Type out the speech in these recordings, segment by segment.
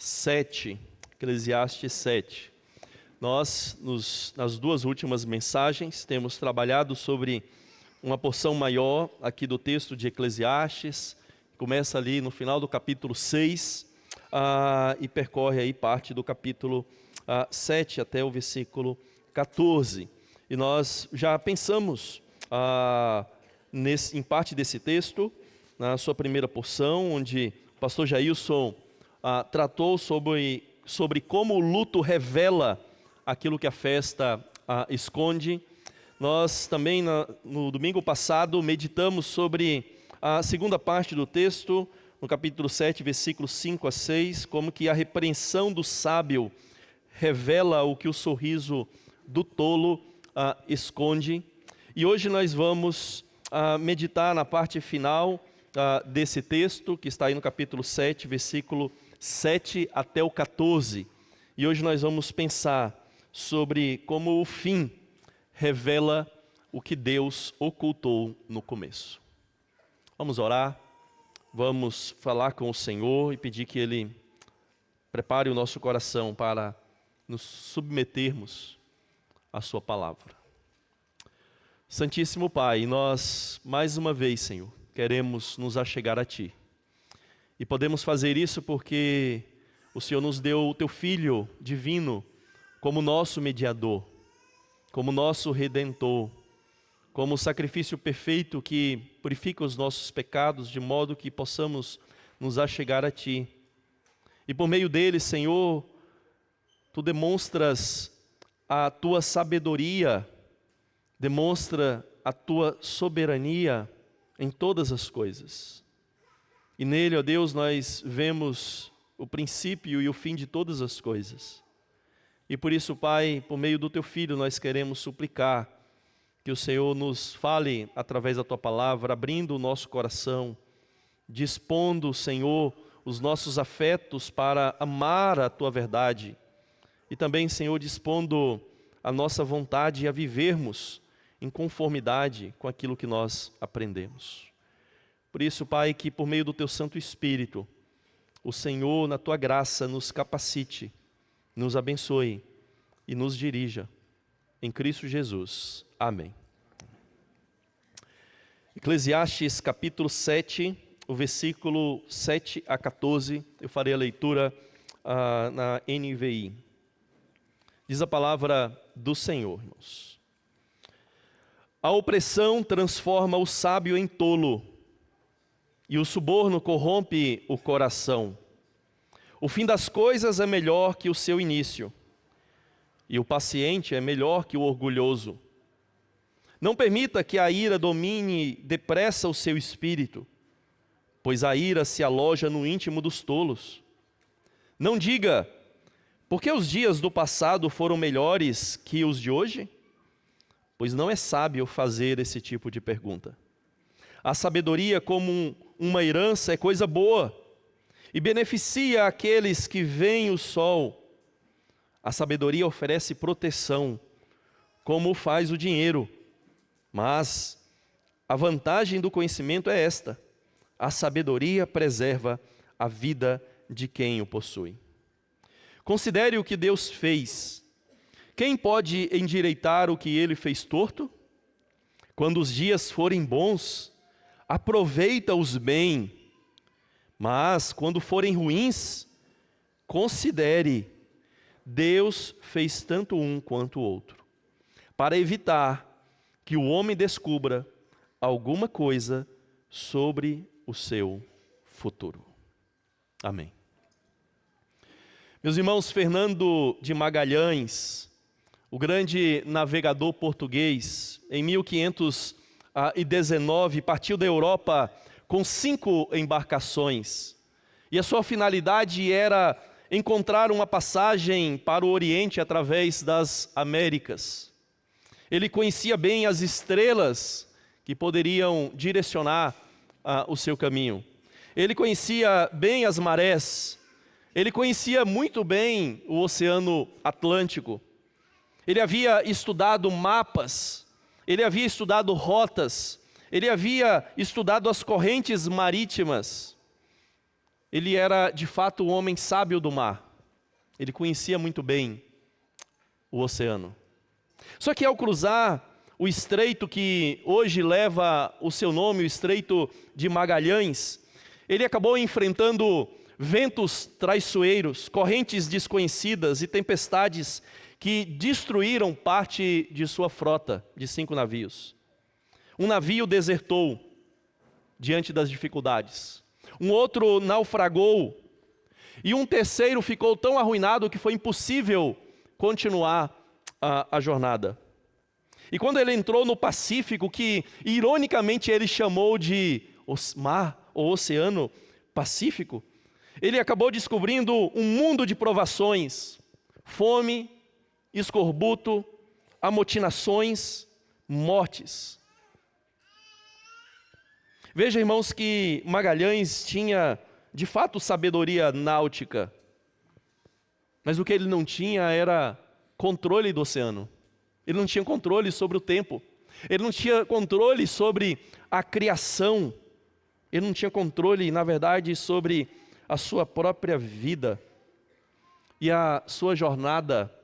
7, Eclesiastes 7. Nós, nas duas últimas mensagens, temos trabalhado sobre uma porção maior aqui do texto de Eclesiastes, começa ali no final do capítulo 6 e percorre aí parte do capítulo 7 até o versículo 14. E nós já pensamos em parte desse texto, na sua primeira porção, onde o pastor Jailson tratou sobre como o luto revela aquilo que a festa esconde. Nós também, no domingo passado, meditamos sobre a segunda parte do texto, no capítulo 7, versículos 5 a 6, como que a repreensão do sábio revela o que o sorriso do tolo esconde. E hoje nós vamos meditar na parte final desse texto, que está aí no capítulo 7, versículo 7 até o 14. E hoje nós vamos pensar sobre como o fim revela o que Deus ocultou no começo. Vamos orar, vamos falar com o Senhor e pedir que Ele prepare o nosso coração para nos submetermos à Sua palavra. Santíssimo Pai, nós mais uma vez, Senhor, queremos nos achegar a Ti. E podemos fazer isso porque o Senhor nos deu o Teu Filho divino como nosso mediador, como nosso redentor, como sacrifício perfeito que purifica os nossos pecados, de modo que possamos nos achegar a Ti. E por meio dele, Senhor, Tu demonstras a Tua sabedoria, demonstra a Tua soberania em todas as coisas. E nele, ó Deus, nós vemos o princípio e o fim de todas as coisas. E por isso, Pai, por meio do Teu Filho, nós queremos suplicar que o Senhor nos fale através da Tua palavra, abrindo o nosso coração, dispondo, Senhor, os nossos afetos para amar a Tua verdade. E também, Senhor, dispondo a nossa vontade a vivermos em conformidade com aquilo que nós aprendemos. Por isso, Pai, que por meio do Teu Santo Espírito, o Senhor, na Tua graça, nos capacite, nos abençoe e nos dirija. Em Cristo Jesus. Amém. Eclesiastes capítulo 7, o versículo 7 a 14, eu farei a leitura na NVI. Diz a palavra do Senhor, irmãos. A opressão transforma o sábio em tolo, e o suborno corrompe o coração. O fim das coisas é melhor que o seu início, e o paciente é melhor que o orgulhoso. Não permita que a ira domine depressa o seu espírito, pois a ira se aloja no íntimo dos tolos. Não diga, por que os dias do passado foram melhores que os de hoje? Pois não é sábio fazer esse tipo de pergunta. A sabedoria, como uma herança, é coisa boa e beneficia aqueles que veem o sol. A sabedoria oferece proteção, como faz o dinheiro. Mas a vantagem do conhecimento é esta: a sabedoria preserva a vida de quem o possui. Considere o que Deus fez. Quem pode endireitar o que Ele fez torto? Quando os dias forem bons, aproveita-os bem. Mas quando forem ruins, considere, Deus fez tanto um quanto o outro, para evitar que o homem descubra alguma coisa sobre o seu futuro. Amém. Meus irmãos, Fernando de Magalhães, o grande navegador português, em 1519 partiu da Europa com 5 embarcações. E a sua finalidade era encontrar uma passagem para o Oriente através das Américas. Ele conhecia bem as estrelas que poderiam direcionar o seu caminho. Ele conhecia bem as marés. Ele conhecia muito bem o Oceano Atlântico. Ele havia estudado mapas. Ele havia estudado rotas. Ele havia estudado as correntes marítimas. Ele era, de fato, o homem sábio do mar. Ele conhecia muito bem o oceano. Só que ao cruzar o estreito que hoje leva o seu nome, o Estreito de Magalhães, ele acabou enfrentando ventos traiçoeiros, correntes desconhecidas e tempestades que destruíram parte de sua frota de 5 navios. Um navio desertou diante das dificuldades. Um outro naufragou. E um terceiro ficou tão arruinado que foi impossível continuar a jornada. E quando ele entrou no Pacífico, que ironicamente ele chamou de mar ou Oceano Pacífico, ele acabou descobrindo um mundo de provações, fome, escorbuto, amotinações, mortes. Veja, irmãos, que Magalhães tinha, de fato, sabedoria náutica, mas o que ele não tinha era controle do oceano. Ele não tinha controle sobre o tempo. Ele não tinha controle sobre a criação. Ele não tinha controle, na verdade, sobre a sua própria vida. E a sua jornada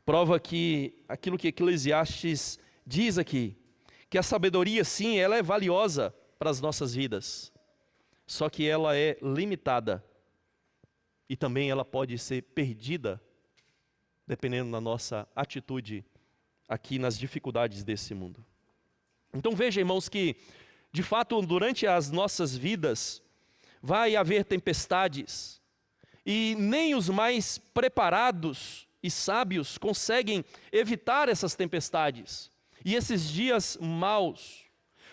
prova que aquilo que Eclesiastes diz aqui, que a sabedoria, sim, ela é valiosa para as nossas vidas, só que ela é limitada e também ela pode ser perdida, dependendo da nossa atitude aqui nas dificuldades desse mundo. Então veja, irmãos, que de fato durante as nossas vidas vai haver tempestades e nem os mais preparados e sábios conseguem evitar essas tempestades e esses dias maus.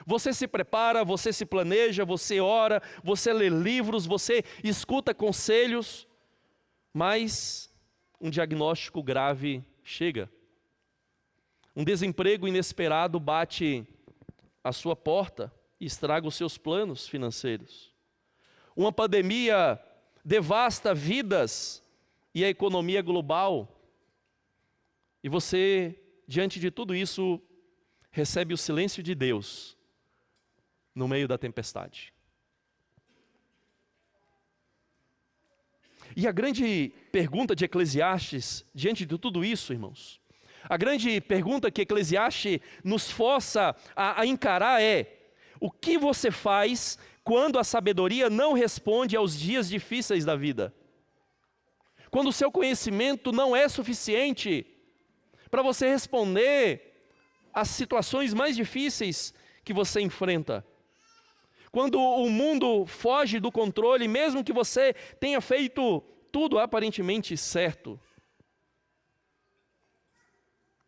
Você se prepara, você se planeja, você ora, você lê livros, você escuta conselhos, mas um diagnóstico grave chega. Um desemprego inesperado bate à sua porta e estraga os seus planos financeiros. Uma pandemia devasta vidas e a economia global. E você, diante de tudo isso, recebe o silêncio de Deus no meio da tempestade. E a grande pergunta de Eclesiastes, diante de tudo isso, irmãos, a grande pergunta que Eclesiastes nos força a encarar é: o que você faz quando a sabedoria não responde aos dias difíceis da vida? Quando o seu conhecimento não é suficiente para você responder às situações mais difíceis que você enfrenta? Quando o mundo foge do controle, mesmo que você tenha feito tudo aparentemente certo,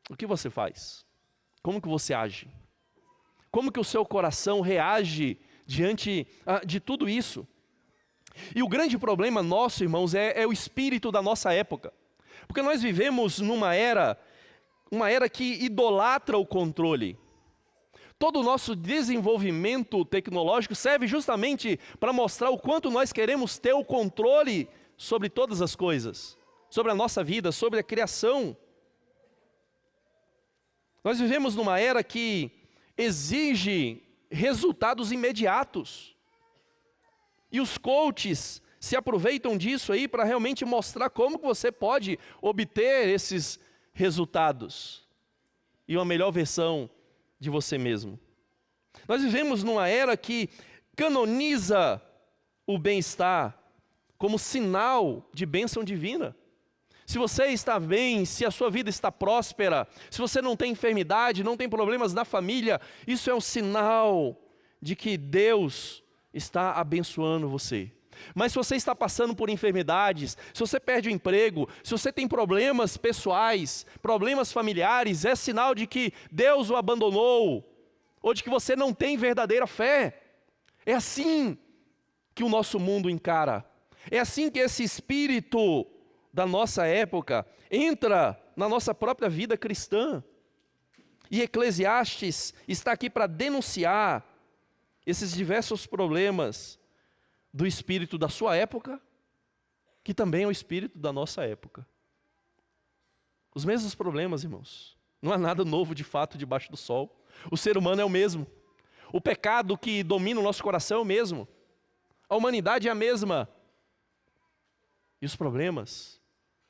o que você faz? Como que você age? Como que o seu coração reage diante de tudo isso? E o grande problema nosso, irmãos, é o espírito da nossa época. Porque nós vivemos numa era que idolatra o controle. Todo o nosso desenvolvimento tecnológico serve justamente para mostrar o quanto nós queremos ter o controle sobre todas as coisas, sobre a nossa vida, sobre a criação. Nós vivemos numa era que exige resultados imediatos. E os coaches se aproveitam disso aí para realmente mostrar como que você pode obter esses resultados e uma melhor versão de você mesmo. Nós vivemos numa era que canoniza o bem-estar como sinal de bênção divina. Se você está bem, se a sua vida está próspera, se você não tem enfermidade, não tem problemas na família, isso é um sinal de que Deus está abençoando você. Mas se você está passando por enfermidades, se você perde o emprego, se você tem problemas pessoais, problemas familiares, é sinal de que Deus o abandonou, ou de que você não tem verdadeira fé. É assim que o nosso mundo encara. É assim que esse espírito da nossa época entra na nossa própria vida cristã. E Eclesiastes está aqui para denunciar esses diversos problemas do espírito da sua época, que também é o espírito da nossa época. Os mesmos problemas, irmãos. Não há nada novo de fato debaixo do sol. O ser humano é o mesmo. O pecado que domina o nosso coração é o mesmo. A humanidade é a mesma. E os problemas,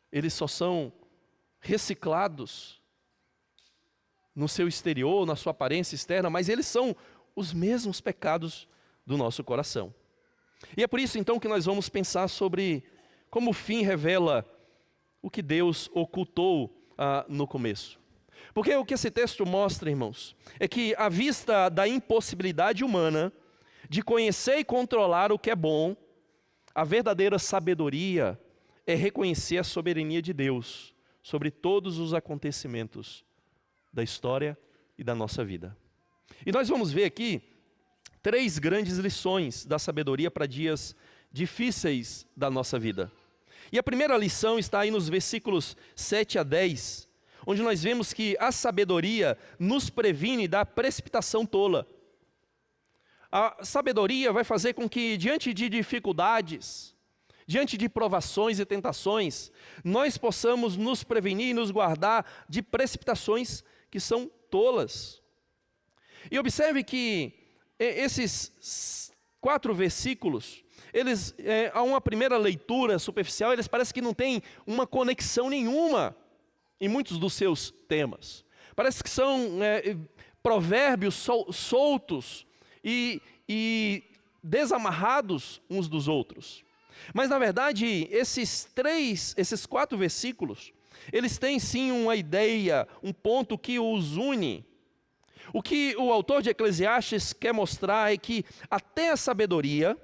eles só são reciclados no seu exterior, na sua aparência externa, mas eles são os mesmos pecados do nosso coração. E é por isso então que nós vamos pensar sobre como o fim revela o que Deus ocultou no começo. Porque o que esse texto mostra, irmãos, é que à vista da impossibilidade humana de conhecer e controlar o que é bom, a verdadeira sabedoria é reconhecer a soberania de Deus sobre todos os acontecimentos da história e da nossa vida. E nós vamos ver aqui 3 grandes lições da sabedoria para dias difíceis da nossa vida. E a primeira lição está aí nos versículos 7 a 10, onde nós vemos que a sabedoria nos previne da precipitação tola. A sabedoria vai fazer com que, diante de dificuldades, diante de provações e tentações, nós possamos nos prevenir e nos guardar de precipitações que são tolas. E observe que esses 4 versículos, eles, a uma primeira leitura superficial, eles parecem que não têm uma conexão nenhuma em muitos dos seus temas. Parece que são provérbios soltos e desamarrados uns dos outros. Mas na verdade, esses 4 versículos, eles têm sim uma ideia, um ponto que os une. O que o autor de Eclesiastes quer mostrar é que até a sabedoria,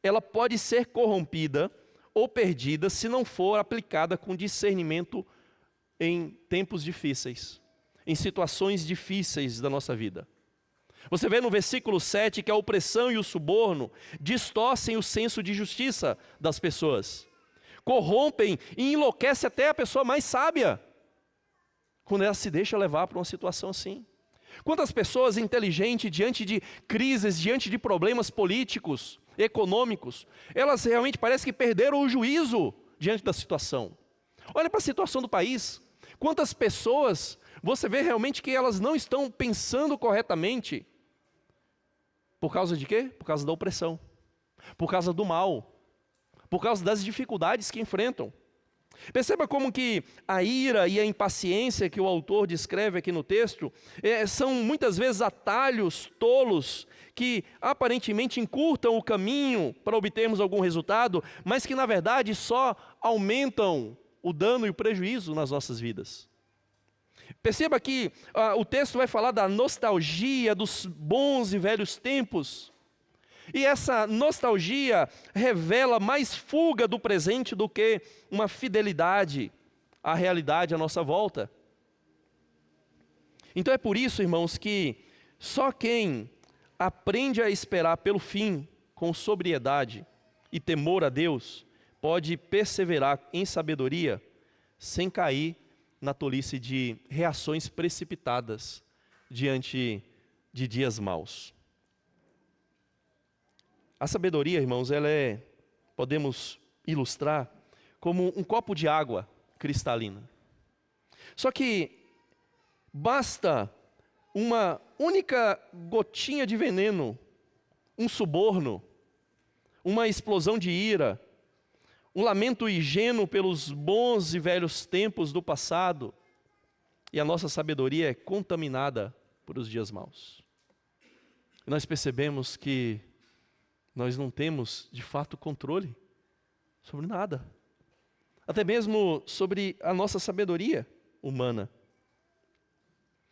ela pode ser corrompida ou perdida se não for aplicada com discernimento em tempos difíceis, em situações difíceis da nossa vida. Você vê no versículo 7 que a opressão e o suborno distorcem o senso de justiça das pessoas, corrompem e enlouquecem até a pessoa mais sábia, quando ela se deixa levar para uma situação assim. Quantas pessoas inteligentes, diante de crises, diante de problemas políticos, econômicos, elas realmente parece que perderam o juízo diante da situação. Olha para a situação do país. Quantas pessoas você vê realmente que elas não estão pensando corretamente? Por causa de quê? Por causa da opressão, por causa do mal, por causa das dificuldades que enfrentam. Perceba como que a ira e a impaciência que o autor descreve aqui no texto são muitas vezes atalhos tolos que aparentemente encurtam o caminho para obtermos algum resultado, mas que na verdade só aumentam o dano e o prejuízo nas nossas vidas. Perceba que o texto vai falar da nostalgia dos bons e velhos tempos. E essa nostalgia revela mais fuga do presente do que uma fidelidade à realidade à nossa volta. Então é por isso, irmãos, que só quem aprende a esperar pelo fim com sobriedade e temor a Deus pode perseverar em sabedoria sem cair na tolice de reações precipitadas diante de dias maus. A sabedoria, irmãos, podemos ilustrar como um copo de água cristalina. Só que basta uma única gotinha de veneno, um suborno, uma explosão de ira, um lamento ingênuo pelos bons e velhos tempos do passado, e a nossa sabedoria é contaminada por os dias maus. E nós percebemos que nós não temos, de fato, controle sobre nada. Até mesmo sobre a nossa sabedoria humana.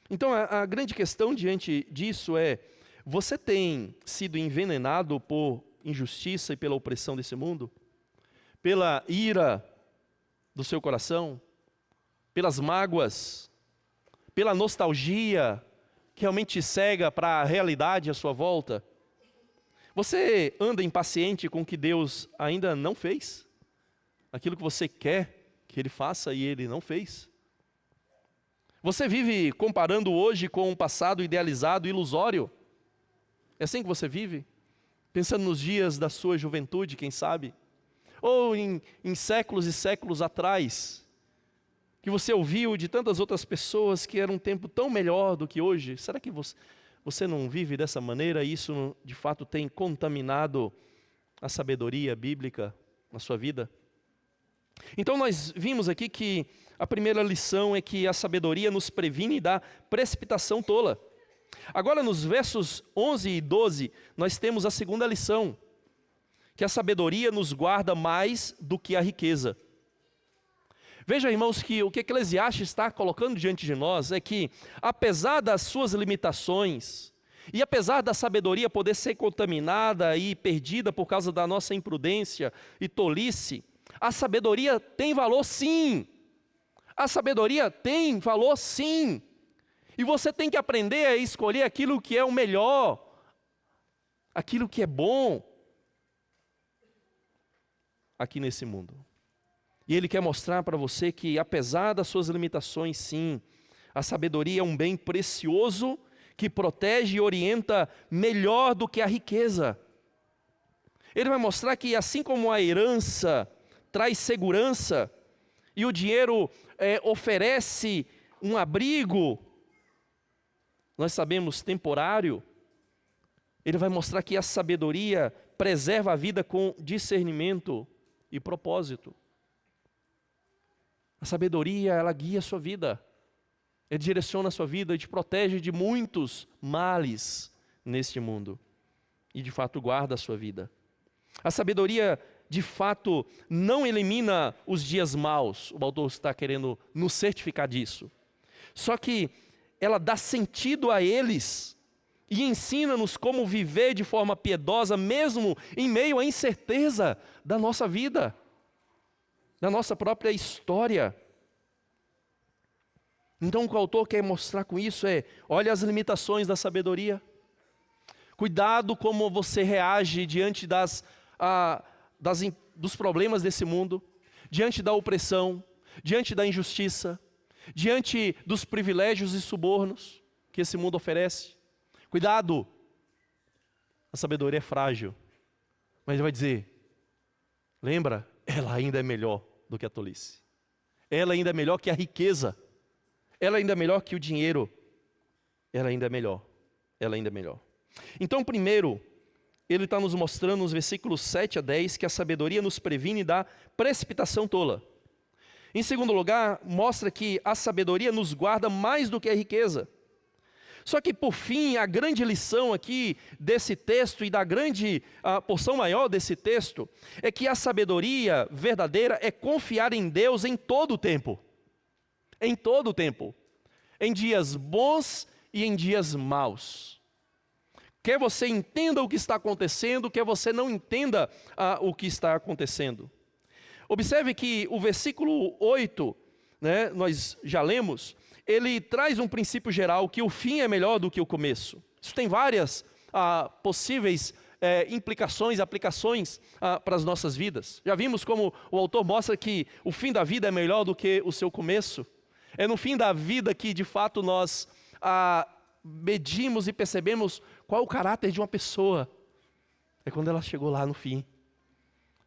Então, a grande questão diante disso é: você tem sido envenenado por injustiça e pela opressão desse mundo? Pela ira do seu coração? Pelas mágoas? Pela nostalgia que realmente cega para a realidade à sua volta? Você anda impaciente com o que Deus ainda não fez? Aquilo que você quer que Ele faça e Ele não fez? Você vive comparando hoje com um passado idealizado e ilusório? É assim que você vive? Pensando nos dias da sua juventude, quem sabe? Ou em séculos e séculos atrás, que você ouviu de tantas outras pessoas que era um tempo tão melhor do que hoje? Será que você não vive dessa maneira e isso de fato tem contaminado a sabedoria bíblica na sua vida? Então nós vimos aqui que a primeira lição é que a sabedoria nos previne da precipitação tola. Agora nos versos 11 e 12, nós temos a segunda lição, que a sabedoria nos guarda mais do que a riqueza. Veja, irmãos, que o que Eclesiastes está colocando diante de nós é que, apesar das suas limitações, e apesar da sabedoria poder ser contaminada e perdida por causa da nossa imprudência e tolice, a sabedoria tem valor sim. A sabedoria tem valor sim. E você tem que aprender a escolher aquilo que é o melhor, aquilo que é bom aqui nesse mundo. E Ele quer mostrar para você que, apesar das suas limitações, sim, a sabedoria é um bem precioso que protege e orienta melhor do que a riqueza. Ele vai mostrar que, assim como a herança traz segurança e o dinheiro oferece um abrigo, nós sabemos, temporário, ele vai mostrar que a sabedoria preserva a vida com discernimento e propósito. A sabedoria, ela guia a sua vida, ela direciona a sua vida e te protege de muitos males neste mundo. E de fato guarda a sua vida. A sabedoria, de fato, não elimina os dias maus. O autor está querendo nos certificar disso. Só que ela dá sentido a eles e ensina-nos como viver de forma piedosa, mesmo em meio à incerteza da nossa vida, da nossa própria história. Então o que o autor quer mostrar com isso é: olha as limitações da sabedoria. Cuidado como você reage diante dos problemas desse mundo, diante da opressão, diante da injustiça, diante dos privilégios e subornos que esse mundo oferece. Cuidado, a sabedoria é frágil, mas ele vai dizer: lembra, ela ainda é melhor do que a tolice, ela ainda é melhor que a riqueza, ela ainda é melhor que o dinheiro, ela ainda é melhor, ela ainda é melhor. Então, primeiro, ele está nos mostrando nos versículos 7 a 10 que a sabedoria nos previne da precipitação tola. Em segundo lugar, mostra que a sabedoria nos guarda mais do que a riqueza. Só que, por fim, a grande lição aqui desse texto e da grande porção maior desse texto é que a sabedoria verdadeira é confiar em Deus em todo o tempo. Em todo o tempo. Em dias bons e em dias maus. Quer você entenda o que está acontecendo, quer você não entenda o que está acontecendo. Observe que o versículo 8, né, nós já lemos, ele traz um princípio geral que o fim é melhor do que o começo. Isso tem várias possíveis implicações, aplicações para as nossas vidas. Já vimos como o autor mostra que o fim da vida é melhor do que o seu começo. É no fim da vida que de fato nós medimos e percebemos qual é o caráter de uma pessoa. É quando ela chegou lá no fim.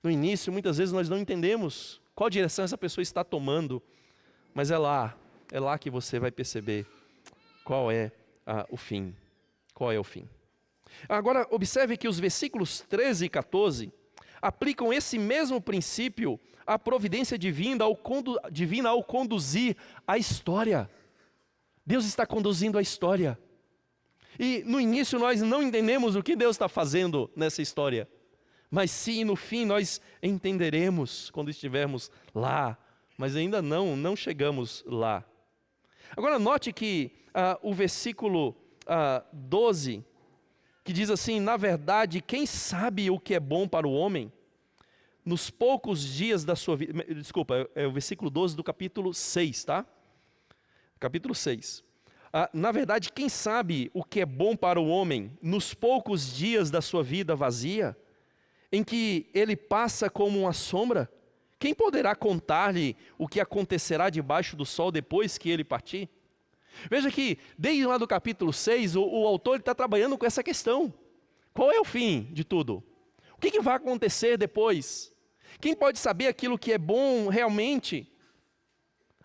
No início, muitas vezes nós não entendemos qual direção essa pessoa está tomando, mas é lá que você vai perceber qual é o fim. Qual é o fim? Agora, observe que os versículos 13 e 14 aplicam esse mesmo princípio à providência divina ao conduzir a história. Deus está conduzindo a história. E no início nós não entendemos o que Deus está fazendo nessa história. Mas sim, no fim nós entenderemos quando estivermos lá. Mas ainda não chegamos lá. Agora note que o versículo 12, que diz assim: na verdade, quem sabe o que é bom para o homem, nos poucos dias da sua vida... Desculpa, é o versículo 12 do capítulo 6, tá? Capítulo 6. Na verdade, quem sabe o que é bom para o homem, nos poucos dias da sua vida vazia, em que ele passa como uma sombra? Quem poderá contar-lhe o que acontecerá debaixo do sol depois que ele partir? Veja que, desde lá do capítulo 6, o autor está trabalhando com essa questão. Qual é o fim de tudo? O que vai acontecer depois? Quem pode saber aquilo que é bom realmente?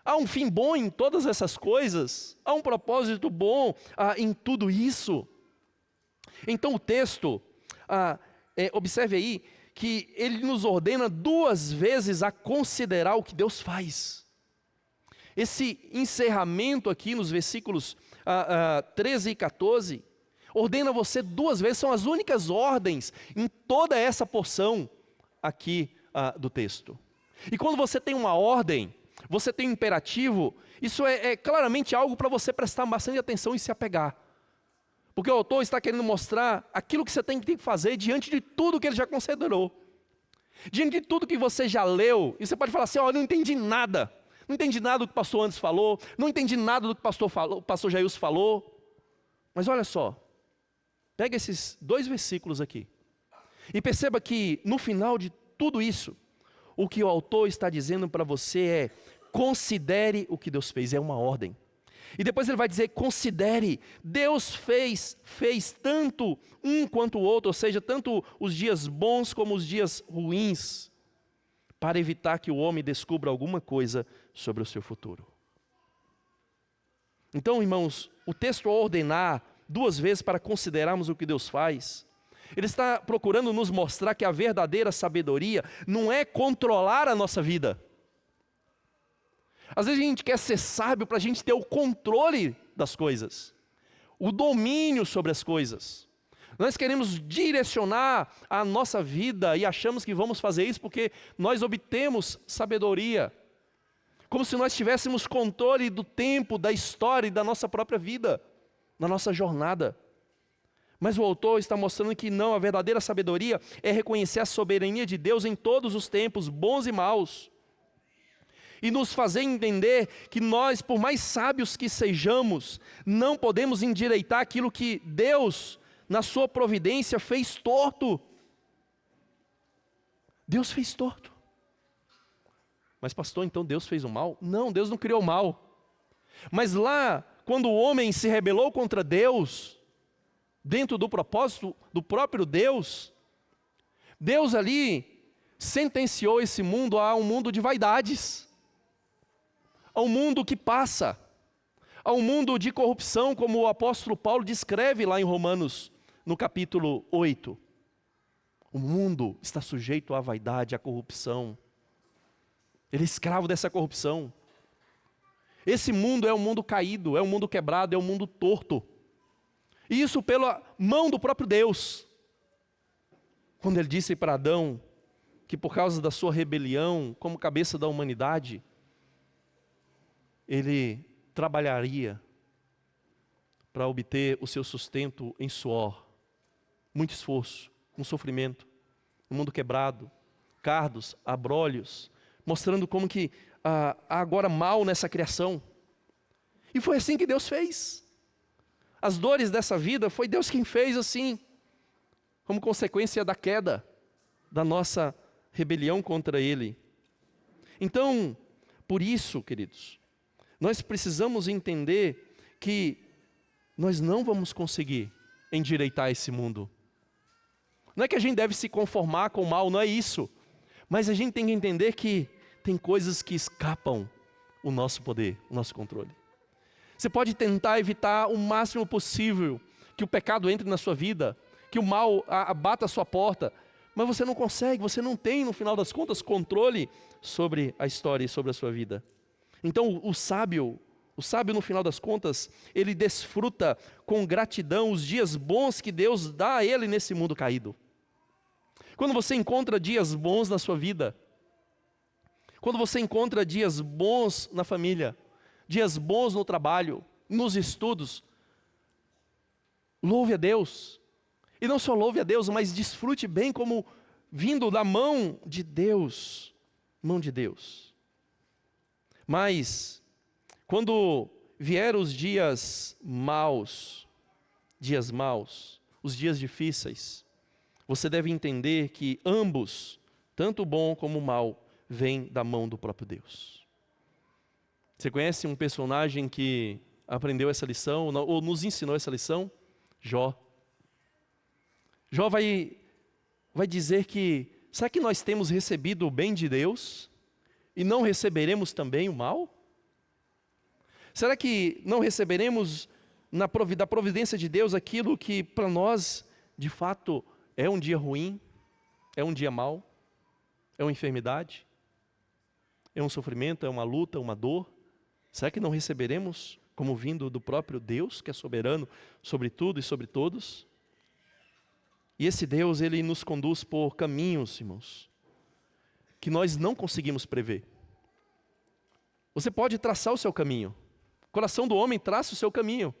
Há um fim bom em todas essas coisas? Há um propósito bom em tudo isso? Então o texto, observe aí, que ele nos ordena 2 vezes a considerar o que Deus faz. Esse encerramento aqui nos versículos 13 e 14, ordena você 2 vezes, são as únicas ordens em toda essa porção aqui do texto. E quando você tem uma ordem, você tem um imperativo, isso é claramente algo para você prestar bastante atenção e se apegar. Porque o autor está querendo mostrar aquilo que você tem que fazer diante de tudo que ele já considerou. Diante de tudo que você já leu, e você pode falar assim, eu não entendi nada. Não entendi nada do que o pastor Anderson falou, não entendi nada do que o pastor Jailson falou. Mas olha só, pega esses 2 versículos aqui, e perceba que no final de tudo isso, o que o autor está dizendo para você é, considere o que Deus fez, é uma ordem. E depois ele vai dizer, considere, Deus fez tanto um quanto o outro, ou seja, tanto os dias bons como os dias ruins, para evitar que o homem descubra alguma coisa sobre o seu futuro. Então, irmãos, o texto ao ordenar 2 vezes para considerarmos o que Deus faz, ele está procurando nos mostrar que a verdadeira sabedoria não é controlar a nossa vida. Às vezes a gente quer ser sábio para a gente ter o controle das coisas, o domínio sobre as coisas. Nós queremos direcionar a nossa vida e achamos que vamos fazer isso porque nós obtemos sabedoria. Como se nós tivéssemos controle do tempo, da história e da nossa própria vida, da nossa jornada. Mas o autor está mostrando que não, a verdadeira sabedoria é reconhecer a soberania de Deus em todos os tempos, bons e maus. E nos fazer entender que nós, por mais sábios que sejamos, não podemos endireitar aquilo que Deus, na sua providência, fez torto. Deus fez torto. Mas pastor, então Deus fez o mal? Não, Deus não criou o mal. Mas lá, quando o homem se rebelou contra Deus, dentro do propósito do próprio Deus, Deus ali sentenciou esse mundo a um mundo de vaidades, a um mundo que passa, a um mundo de corrupção, como o apóstolo Paulo descreve lá em Romanos, no capítulo 8. O mundo está sujeito à vaidade, à corrupção. Ele é escravo dessa corrupção. Esse mundo é um mundo caído, é um mundo quebrado, é um mundo torto. E isso pela mão do próprio Deus. Quando ele disse para Adão que por causa da sua rebelião, como cabeça da humanidade, ele trabalharia para obter o seu sustento em suor, muito esforço, com sofrimento, um mundo quebrado, cardos, abrolhos, mostrando como que há agora mal nessa criação. E foi assim que Deus fez. As dores dessa vida foi Deus quem fez assim, como consequência da queda, da nossa rebelião contra Ele. Então, por isso, queridos, nós precisamos entender que nós não vamos conseguir endireitar esse mundo. Não é que a gente deve se conformar com o mal, não é isso. Mas a gente tem que entender que tem coisas que escapam o nosso poder, o nosso controle. Você pode tentar evitar o máximo possível que o pecado entre na sua vida, que o mal bata a sua porta, mas você não consegue, você não tem, no final das contas, controle sobre a história e sobre a sua vida. Então o sábio no final das contas, ele desfruta com gratidão os dias bons que Deus dá a ele nesse mundo caído. Quando você encontra dias bons na sua vida, quando você encontra dias bons na família, dias bons no trabalho, nos estudos, louve a Deus. E não só louve a Deus, mas desfrute bem como vindo da mão de Deus. Mão de Deus. Mas, quando vier os dias maus, os dias difíceis, você deve entender que ambos, tanto o bom como o mal, vêm da mão do próprio Deus. Você conhece um personagem que aprendeu essa lição, ou nos ensinou essa lição? Jó. Jó vai dizer que, será que nós temos recebido o bem de Deus e não receberemos também o mal? Será que não receberemos da providência de Deus aquilo que para nós, de fato, é um dia ruim? É um dia mau? É uma enfermidade? É um sofrimento? É uma luta? Uma dor? Será que não receberemos como vindo do próprio Deus, que é soberano sobre tudo e sobre todos? E esse Deus, Ele nos conduz por caminhos, irmãos, que nós não conseguimos prever. Você pode traçar o seu caminho. O coração do homem traça o seu caminho.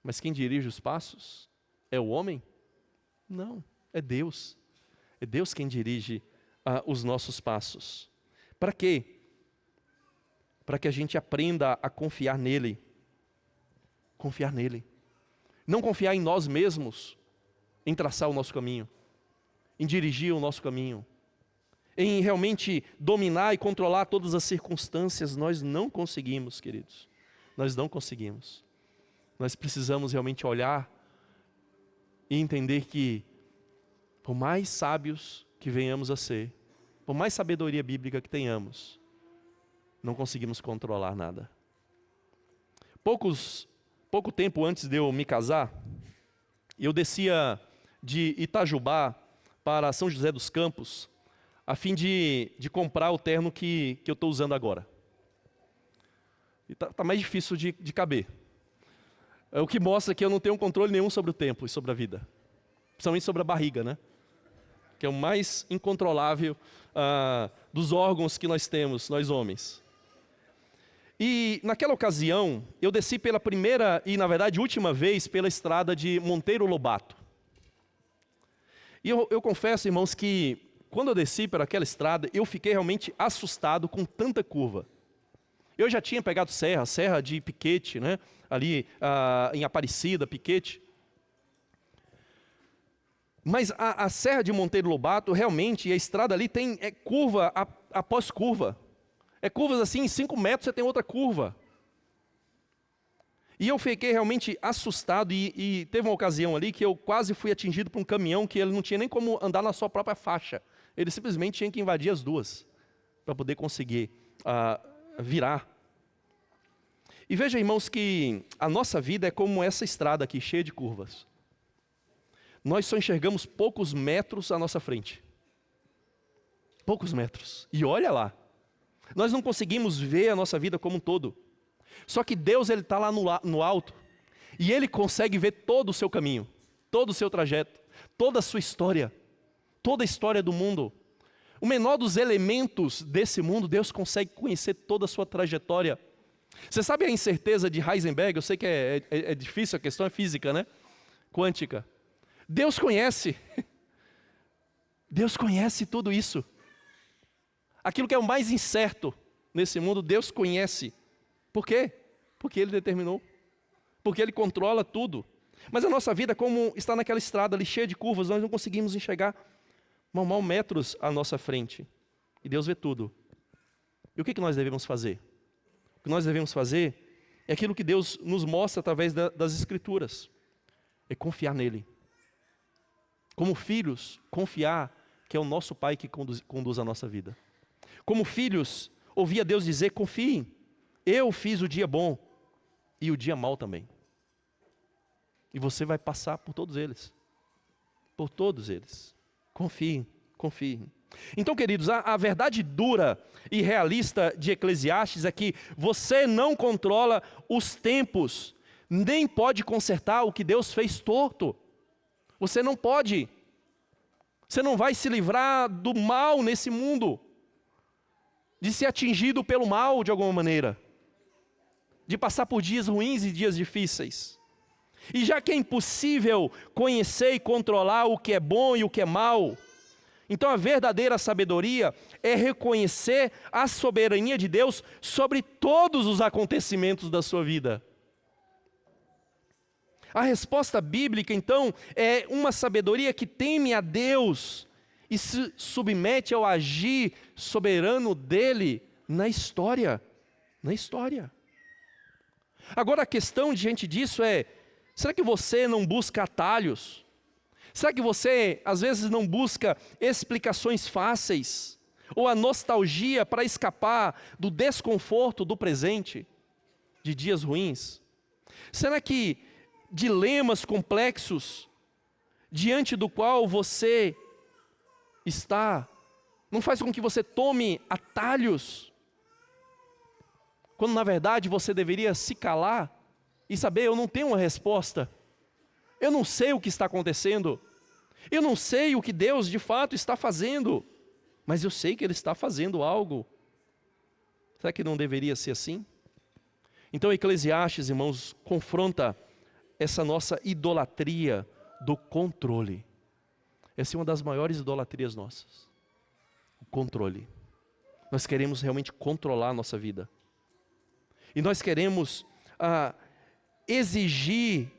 Mas quem dirige os passos é o homem? Não, é Deus. É Deus quem dirige os nossos passos. Para quê? Para que a gente aprenda a confiar nele. Confiar nele. Não confiar em nós mesmos, em traçar o nosso caminho, em dirigir o nosso caminho, em realmente dominar e controlar todas as circunstâncias. Nós não conseguimos, queridos. Nós não conseguimos. Nós precisamos realmente olhar e entender que, por mais sábios que venhamos a ser, por mais sabedoria bíblica que tenhamos, não conseguimos controlar nada. Pouco tempo antes de eu me casar, eu descia de Itajubá para São José dos Campos, a fim de comprar o terno que eu estou usando agora. E tá mais difícil de caber. É o que mostra que eu não tenho controle nenhum sobre o tempo e sobre a vida. Principalmente sobre a barriga, né? Que é o mais incontrolável dos órgãos que nós temos, nós homens. E naquela ocasião, eu desci pela primeira e, na verdade, última vez pela estrada de Monteiro Lobato. E eu confesso, irmãos, que quando eu desci por aquela estrada, eu fiquei realmente assustado com tanta curva. Eu já tinha pegado serra de Piquete, né? Ali em Aparecida, Piquete. Mas a serra de Monteiro Lobato, realmente, a estrada ali tem curva após curva. É curvas assim, em 5 metros você tem outra curva. E eu fiquei realmente assustado e teve uma ocasião ali que eu quase fui atingido por um caminhão que ele não tinha nem como andar na sua própria faixa. Ele simplesmente tinha que invadir as duas para poder conseguir virar. E veja, irmãos, que a nossa vida é como essa estrada aqui, cheia de curvas. Nós só enxergamos poucos metros à nossa frente. Poucos metros. E olha lá. Nós não conseguimos ver a nossa vida como um todo. Só que Deus, Ele está lá no alto. E Ele consegue ver todo o seu caminho, todo o seu trajeto, toda a sua história, toda a história do mundo. O menor dos elementos desse mundo, Deus consegue conhecer toda a sua trajetória. Você sabe a incerteza de Heisenberg? Eu sei que é difícil, a questão é física, né? Quântica. Deus conhece. Deus conhece tudo isso. Aquilo que é o mais incerto nesse mundo, Deus conhece. Por quê? Porque Ele determinou. Porque Ele controla tudo. Mas a nossa vida, como está naquela estrada ali cheia de curvas, nós não conseguimos enxergar mal metros à nossa frente. E Deus vê tudo. E o que nós devemos fazer? O que nós devemos fazer é aquilo que Deus nos mostra através das Escrituras. É confiar nele. Como filhos, confiar que é o nosso Pai que conduz a nossa vida. Como filhos, ouvir a Deus dizer, confiem, eu fiz o dia bom e o dia mau também. E você vai passar por todos eles. Por todos eles. Confiem, confiem. Então, queridos, a verdade dura e realista de Eclesiastes é que você não controla os tempos, nem pode consertar o que Deus fez torto. Você não pode. Você não vai se livrar do mal nesse mundo, de ser atingido pelo mal de alguma maneira, de passar por dias ruins e dias difíceis. E já que é impossível conhecer e controlar o que é bom e o que é mal, então a verdadeira sabedoria é reconhecer a soberania de Deus sobre todos os acontecimentos da sua vida. A resposta bíblica, então, é uma sabedoria que teme a Deus e se submete ao agir soberano dele na história. Na história. Agora a questão diante disso é, será que você não busca atalhos? Será que você, às vezes, não busca explicações fáceis? Ou a nostalgia para escapar do desconforto do presente, de dias ruins? Será que dilemas complexos, diante do qual você não faz com que você tome atalhos, quando na verdade você deveria se calar e saber, eu não tenho uma resposta, eu não sei o que está acontecendo, eu não sei o que Deus de fato está fazendo, mas eu sei que Ele está fazendo algo. Será que não deveria ser assim? Então Eclesiastes, irmãos, confronta essa nossa idolatria do controle. Essa é uma das maiores idolatrias nossas. O controle. Nós queremos realmente controlar a nossa vida. E nós queremos exigir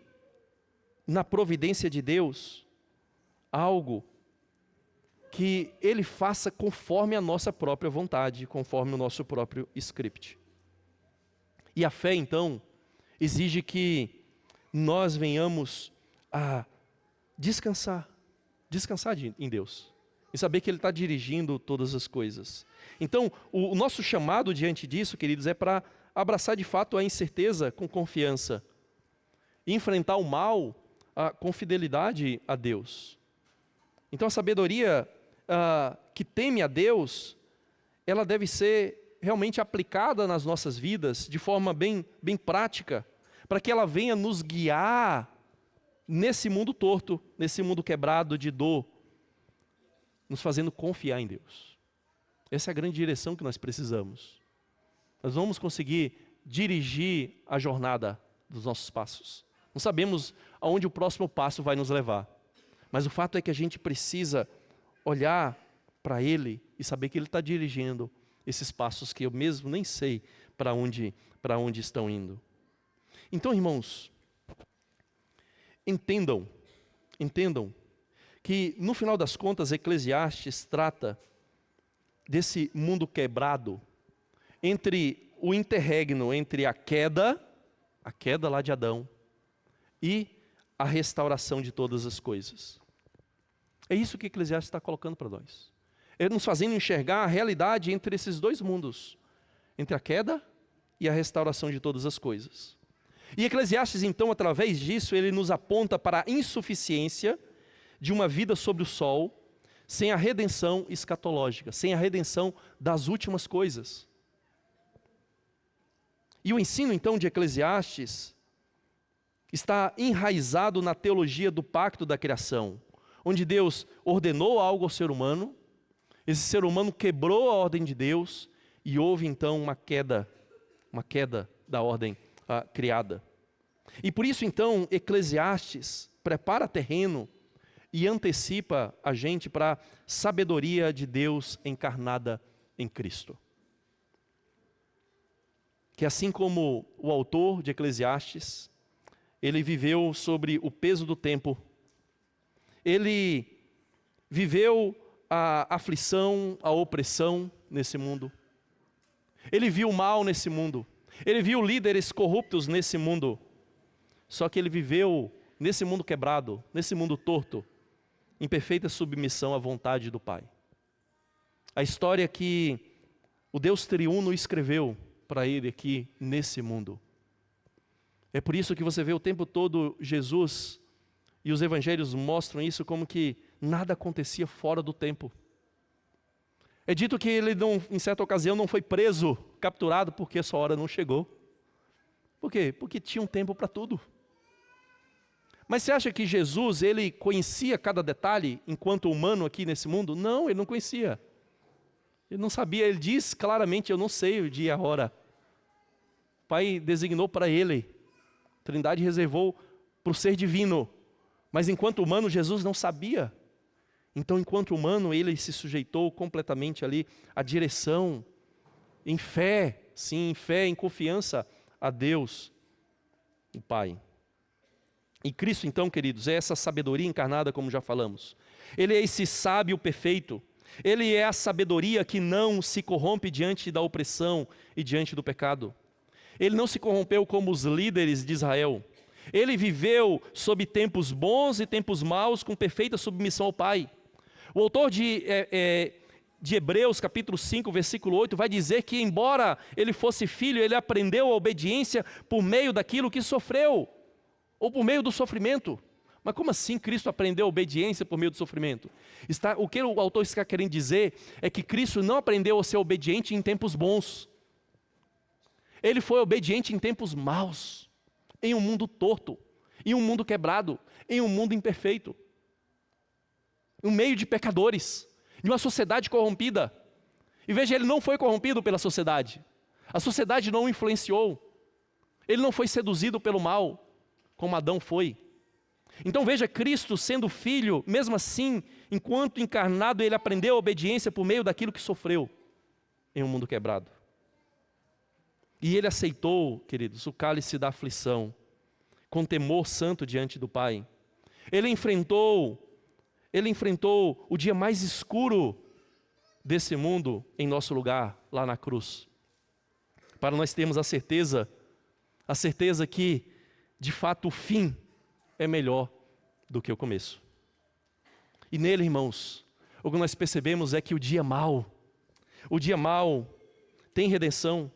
na providência de Deus algo que Ele faça conforme a nossa própria vontade, conforme o nosso próprio script. E a fé, então, exige que nós venhamos a descansar em Deus, e saber que Ele está dirigindo todas as coisas. Então, o nosso chamado diante disso, queridos, é para abraçar de fato a incerteza com confiança, e enfrentar o mal com fidelidade a Deus. Então a sabedoria que teme a Deus, ela deve ser realmente aplicada nas nossas vidas de forma bem prática, para que ela venha nos guiar nesse mundo torto, nesse mundo quebrado de dor, nos fazendo confiar em Deus. Essa é a grande direção que nós precisamos. Nós vamos conseguir dirigir a jornada dos nossos passos. Não sabemos aonde o próximo passo vai nos levar, mas o fato é que a gente precisa olhar para Ele e saber que Ele está dirigindo esses passos que eu mesmo nem sei para onde estão indo. Então, irmãos, entendam que no final das contas Eclesiastes trata desse mundo quebrado, entre o interregno, entre a queda lá de Adão, e a restauração de todas as coisas. É isso que Eclesiastes está colocando para nós. Ele nos fazendo enxergar a realidade entre esses dois mundos, entre a queda e a restauração de todas as coisas. E Eclesiastes, então, através disso, ele nos aponta para a insuficiência de uma vida sobre o sol, sem a redenção escatológica, sem a redenção das últimas coisas. E o ensino, então, de Eclesiastes está enraizado na teologia do pacto da criação, onde Deus ordenou algo ao ser humano, esse ser humano quebrou a ordem de Deus e houve então uma queda da ordem criada. E por isso então Eclesiastes prepara terreno e antecipa a gente para a sabedoria de Deus encarnada em Cristo. Que assim como o autor de Eclesiastes, ele viveu sobre o peso do tempo, ele viveu a aflição, a opressão nesse mundo, ele viu o mal nesse mundo, ele viu líderes corruptos nesse mundo, só que ele viveu nesse mundo quebrado, nesse mundo torto, em perfeita submissão à vontade do Pai. A história que o Deus triuno escreveu para ele aqui nesse mundo. É por isso que você vê o tempo todo Jesus, e os evangelhos mostram isso como que nada acontecia fora do tempo. É dito que ele, em certa ocasião, não foi preso, capturado, porque sua hora não chegou. Por quê? Porque tinha um tempo para tudo. Mas você acha que Jesus, ele conhecia cada detalhe enquanto humano aqui nesse mundo? Não, ele não conhecia. Ele não sabia, ele diz claramente, eu não sei o dia e a hora. O Pai designou para ele, a Trindade reservou para o ser divino. Mas enquanto humano, Jesus não sabia. Então, enquanto humano, ele se sujeitou completamente ali à direção, em fé, sim, em fé, em confiança a Deus, o Pai. E Cristo, então, queridos, é essa sabedoria encarnada, como já falamos. Ele é esse sábio perfeito. Ele é a sabedoria que não se corrompe diante da opressão e diante do pecado. Ele não se corrompeu como os líderes de Israel. Ele viveu sob tempos bons e tempos maus, com perfeita submissão ao Pai. O autor de Hebreus, capítulo 5, versículo 8, vai dizer que, embora ele fosse filho, ele aprendeu a obediência por meio daquilo que sofreu, ou por meio do sofrimento. Mas como assim Cristo aprendeu obediência por meio do sofrimento? O que o autor está querendo dizer é que Cristo não aprendeu a ser obediente em tempos bons. Ele foi obediente em tempos maus, em um mundo torto, em um mundo quebrado, em um mundo imperfeito, no meio de pecadores, em uma sociedade corrompida. E veja, ele não foi corrompido pela sociedade. A sociedade não o influenciou. Ele não foi seduzido pelo mal, como Adão foi. Então veja, Cristo sendo filho, mesmo assim, enquanto encarnado, ele aprendeu a obediência por meio daquilo que sofreu em um mundo quebrado. E ele aceitou, queridos, o cálice da aflição, com temor santo diante do Pai. Ele enfrentou o dia mais escuro desse mundo em nosso lugar, lá na cruz. Para nós termos a certeza que, de fato, o fim é melhor do que o começo. E nele, irmãos, o que nós percebemos é que o dia mau tem redenção.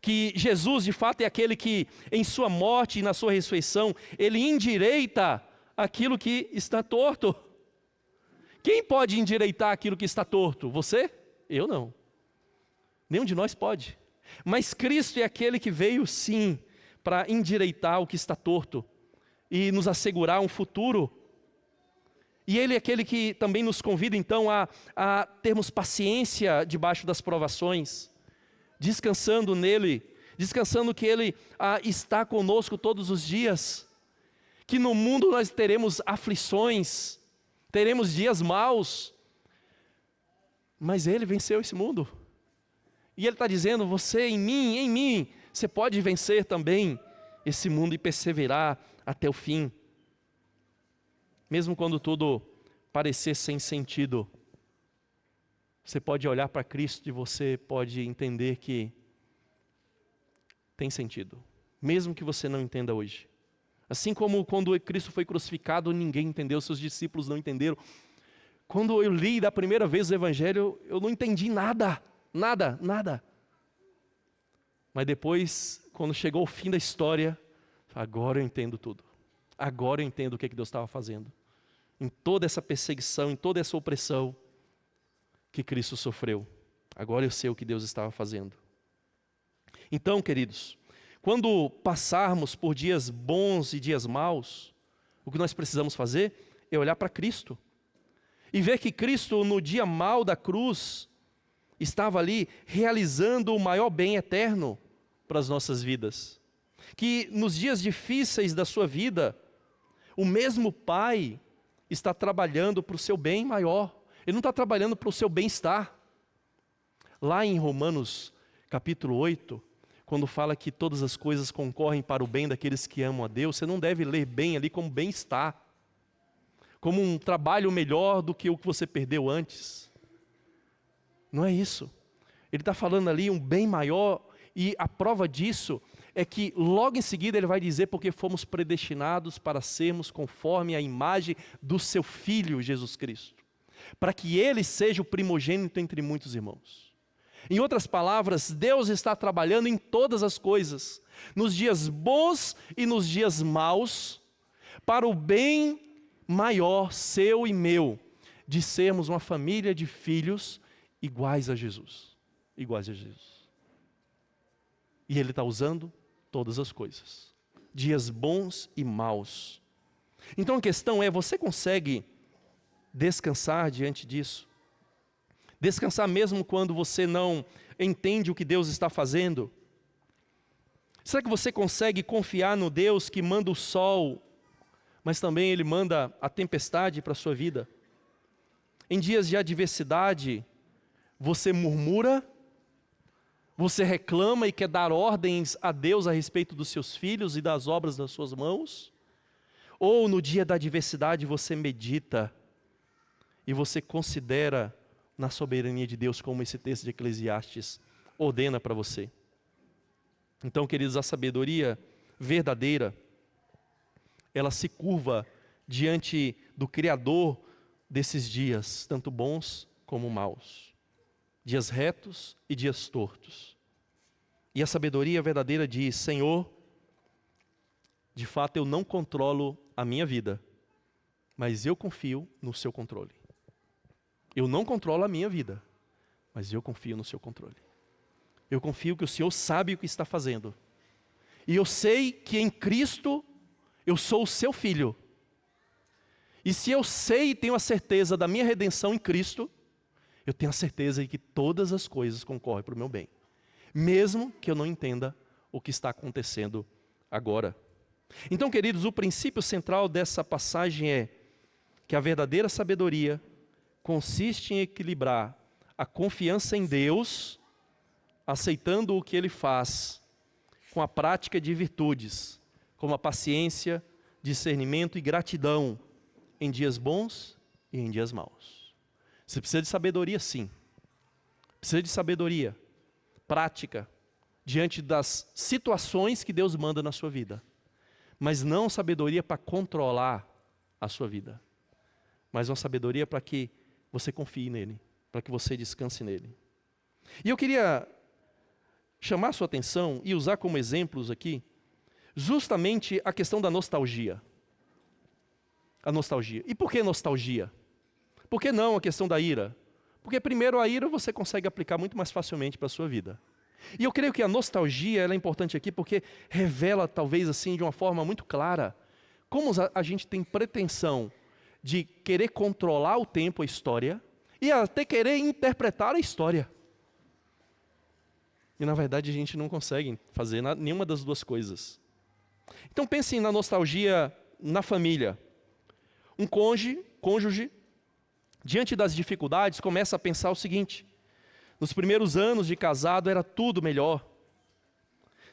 Que Jesus, de fato, é aquele que, em sua morte e na sua ressurreição, ele endireita aquilo que está torto. Quem pode endireitar aquilo que está torto? Você? Eu não. Nenhum de nós pode. Mas Cristo é aquele que veio, sim, para endireitar o que está torto e nos assegurar um futuro. E Ele é aquele que também nos convida, então, a termos paciência debaixo das provações, descansando nele, descansando que Ele está conosco todos os dias, que no mundo nós teremos aflições, teremos dias maus, mas Ele venceu esse mundo. E Ele está dizendo, você em mim, você pode vencer também esse mundo e perseverar até o fim. Mesmo quando tudo parecer sem sentido, você pode olhar para Cristo e você pode entender que tem sentido, mesmo que você não entenda hoje. Assim como quando Cristo foi crucificado, ninguém entendeu, seus discípulos não entenderam. Quando eu li da primeira vez o Evangelho, eu não entendi nada. Mas depois, quando chegou o fim da história, agora eu entendo tudo. Agora eu entendo o que Deus estava fazendo. Em toda essa perseguição, em toda essa opressão que Cristo sofreu. Agora eu sei o que Deus estava fazendo. Então, queridos, quando passarmos por dias bons e dias maus, o que nós precisamos fazer é olhar para Cristo. E ver que Cristo, no dia mau da cruz, estava ali realizando o maior bem eterno para as nossas vidas. Que nos dias difíceis da sua vida, o mesmo Pai está trabalhando para o seu bem maior. Ele não está trabalhando para o seu bem-estar. Lá em Romanos capítulo 8, quando fala que todas as coisas concorrem para o bem daqueles que amam a Deus, você não deve ler bem ali como bem-estar, como um trabalho melhor do que o que você perdeu antes. Não é isso. Ele está falando ali um bem maior, e a prova disso é que logo em seguida ele vai dizer, porque fomos predestinados para sermos conforme a imagem do seu Filho Jesus Cristo, para que ele seja o primogênito entre muitos irmãos. Em outras palavras, Deus está trabalhando em todas as coisas, nos dias bons e nos dias maus, para o bem maior seu e meu, de sermos uma família de filhos iguais a Jesus. Iguais a Jesus. E Ele está usando todas as coisas, dias bons e maus. Então a questão é, você consegue descansar diante disso? Descansar mesmo quando você não entende o que Deus está fazendo? Será que você consegue confiar no Deus que manda o sol, mas também Ele manda a tempestade para a sua vida? Em dias de adversidade, você murmura? Você reclama e quer dar ordens a Deus a respeito dos seus filhos e das obras das suas mãos? Ou no dia da adversidade você medita e você considera na soberania de Deus, como esse texto de Eclesiastes ordena para você? Então, queridos, a sabedoria verdadeira, ela se curva diante do Criador desses dias, tanto bons como maus. Dias retos e dias tortos. E a sabedoria verdadeira diz, Senhor, de fato eu não controlo a minha vida, mas eu confio no seu controle. Eu não controlo a minha vida, mas eu confio no seu controle. Eu confio que o Senhor sabe o que está fazendo. E eu sei que em Cristo eu sou o seu filho. E se eu sei e tenho a certeza da minha redenção em Cristo, eu tenho a certeza de que todas as coisas concorrem para o meu bem. Mesmo que eu não entenda o que está acontecendo agora. Então, queridos, o princípio central dessa passagem é que a verdadeira sabedoria consiste em equilibrar a confiança em Deus, aceitando o que Ele faz, com a prática de virtudes, como a paciência, discernimento e gratidão, em dias bons e em dias maus. Você precisa de sabedoria, sim. Precisa de sabedoria, prática, diante das situações que Deus manda na sua vida. Mas não sabedoria para controlar a sua vida, mas uma sabedoria para que você confie nele, para que você descanse nele. E eu queria chamar a sua atenção e usar como exemplos aqui, justamente a questão da nostalgia. A nostalgia. E por que nostalgia? Por que não a questão da ira? Porque primeiro a ira você consegue aplicar muito mais facilmente para a sua vida. E eu creio que a nostalgia ela é importante aqui porque revela, talvez assim, de uma forma muito clara, como a gente tem pretensão de querer controlar o tempo, a história, e até querer interpretar a história. E na verdade a gente não consegue fazer nenhuma das duas coisas. Então pensem na nostalgia na família. Um cônjuge, diante das dificuldades, começa a pensar o seguinte: nos primeiros anos de casado era tudo melhor.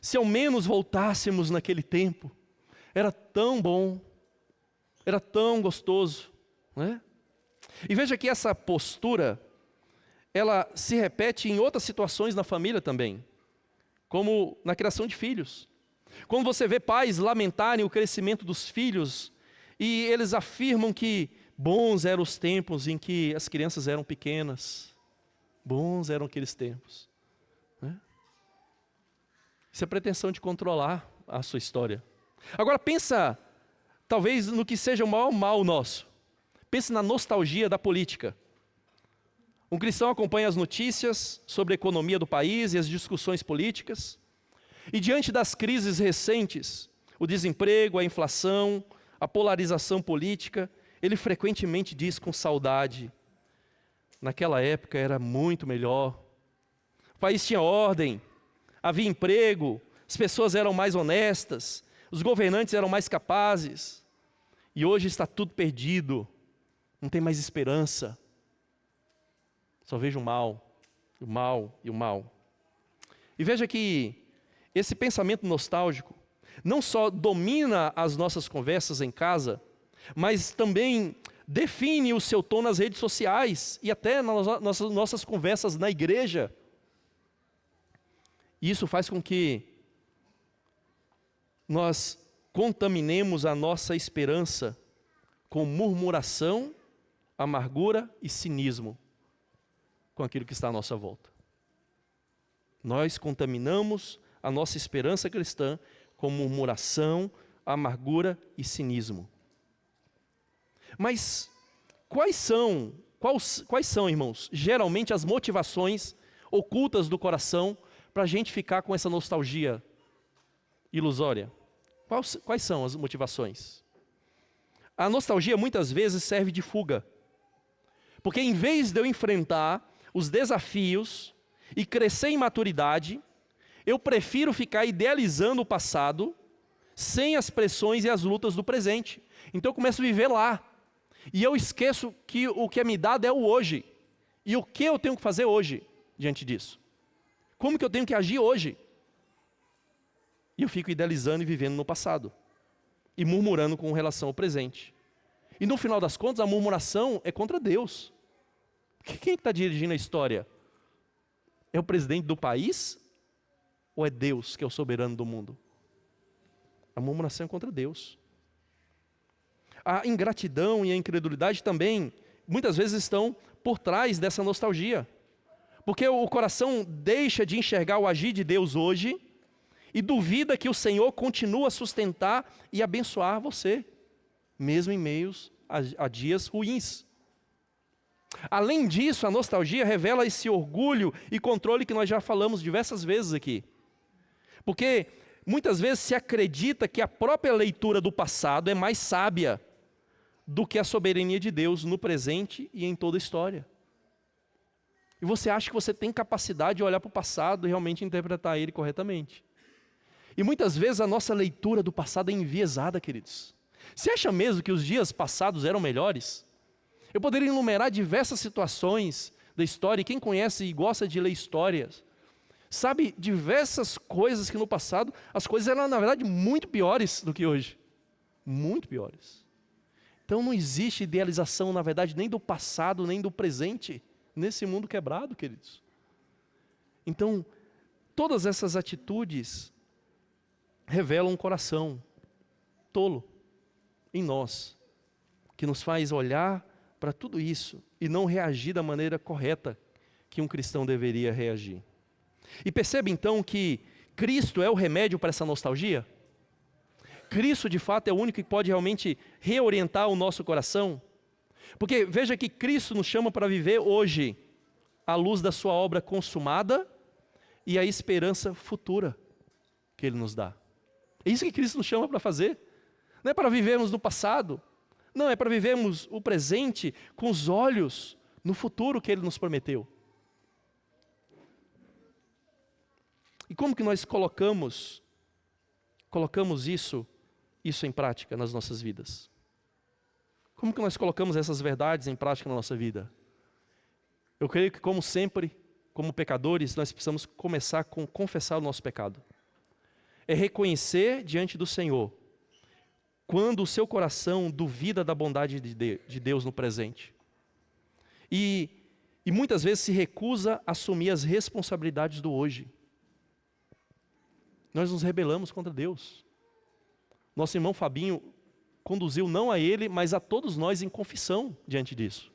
Se ao menos voltássemos naquele tempo, era tão bom, era tão gostoso, né? E veja que essa postura, ela se repete em outras situações na família também, como na criação de filhos. Quando você vê pais lamentarem o crescimento dos filhos, e eles afirmam que bons eram os tempos em que as crianças eram pequenas, bons eram aqueles tempos, né? Isso é pretensão de controlar a sua história. Agora pensa, talvez no que seja o maior mal nosso. Pense na nostalgia da política. Um cristão acompanha as notícias sobre a economia do país e as discussões políticas. E diante das crises recentes, o desemprego, a inflação, a polarização política, ele frequentemente diz com saudade: naquela época era muito melhor. O país tinha ordem, havia emprego, as pessoas eram mais honestas, os governantes eram mais capazes. E hoje está tudo perdido, não tem mais esperança. Só vejo o mal, o mal e o mal. E veja que esse pensamento nostálgico não só domina as nossas conversas em casa, mas também define o seu tom nas redes sociais e até nas nossas conversas na igreja. Isso faz com que nós contaminemos a nossa esperança com murmuração, amargura e cinismo com aquilo que está à nossa volta. Nós contaminamos a nossa esperança cristã com murmuração, amargura e cinismo. Mas quais são, irmãos, geralmente as motivações ocultas do coração para a gente ficar com essa nostalgia ilusória? Quais são as motivações? A nostalgia muitas vezes serve de fuga. Porque em vez de eu enfrentar os desafios e crescer em maturidade, eu prefiro ficar idealizando o passado sem as pressões e as lutas do presente. Então eu começo a viver lá. E eu esqueço que o que é me dado é o hoje. E o que eu tenho que fazer hoje diante disso? Como que eu tenho que agir hoje? E eu fico idealizando e vivendo no passado. E murmurando com relação ao presente. E no final das contas, a murmuração é contra Deus. Quem está dirigindo a história? É o presidente do país? Ou é Deus que é o soberano do mundo? A murmuração é contra Deus. A ingratidão e a incredulidade também, muitas vezes estão por trás dessa nostalgia. Porque o coração deixa de enxergar o agir de Deus hoje e duvida que o Senhor continua a sustentar e abençoar você, mesmo em meio a dias ruins. Além disso, a nostalgia revela esse orgulho e controle que nós já falamos diversas vezes aqui. Porque muitas vezes se acredita que a própria leitura do passado é mais sábia do que a soberania de Deus no presente e em toda a história. E você acha que você tem capacidade de olhar para o passado e realmente interpretar ele corretamente. E muitas vezes a nossa leitura do passado é enviesada, queridos. Você acha mesmo que os dias passados eram melhores? Eu poderia enumerar diversas situações da história, e quem conhece e gosta de ler histórias, sabe diversas coisas que no passado, as coisas eram na verdade muito piores do que hoje. Muito piores. Então não existe idealização, na verdade, nem do passado, nem do presente, nesse mundo quebrado, queridos. Então, todas essas atitudes revelam um coração tolo em nós, que nos faz olhar para tudo isso e não reagir da maneira correta que um cristão deveria reagir. E percebe então que Cristo é o remédio para essa nostalgia? Cristo de fato é o único que pode realmente reorientar o nosso coração? Porque veja que Cristo nos chama para viver hoje à luz da sua obra consumada e a esperança futura que Ele nos dá. É isso que Cristo nos chama para fazer. Não é para vivermos no passado, não, é para vivermos o presente com os olhos no futuro que Ele nos prometeu. E como que nós colocamos isso em prática nas nossas vidas? Como que nós colocamos essas verdades em prática na nossa vida? Eu creio que, como sempre, como pecadores, nós precisamos começar com confessar o nosso pecado. É reconhecer diante do Senhor quando o seu coração duvida da bondade de Deus no presente. E muitas vezes se recusa a assumir as responsabilidades do hoje. Nós nos rebelamos contra Deus. Nosso irmão Fabinho conduziu não a ele, mas a todos nós em confissão diante disso.